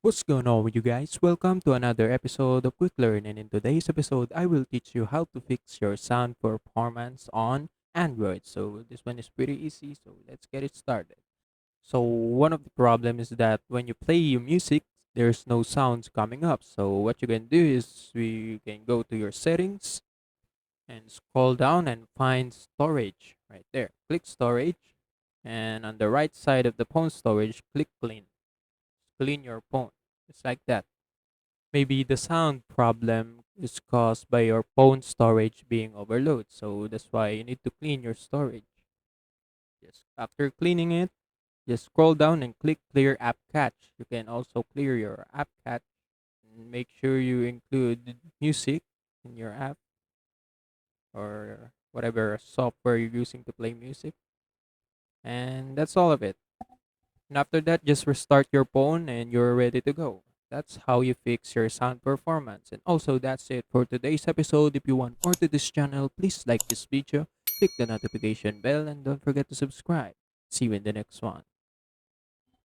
What's going on with you guys? Welcome to another episode of Quick Learn, and in today's episode I will teach you how to fix your sound performance on Android. So this one is pretty easy, so let's get it started. So one of the problems is that when you play your music, there's no sounds coming up. So what you can do is we can go to your settings and scroll down and find storage right there. Click storage, and on the right side of the phone storage, click clean. Clean your phone. It's like that. Maybe the sound problem is caused by your phone storage being overloaded. So that's why you need to clean your storage. Just after cleaning it, just scroll down and click clear app cache. You can also clear your app cache and make sure you include music in your app or whatever software you're using to play music. And that's all of it. And after that, just restart your phone and you're ready to go. That's how you fix your sound performance. And also, that's it for today's episode. If you want more to this channel, please like this video, click the notification bell, and don't forget to subscribe. See you in the next one.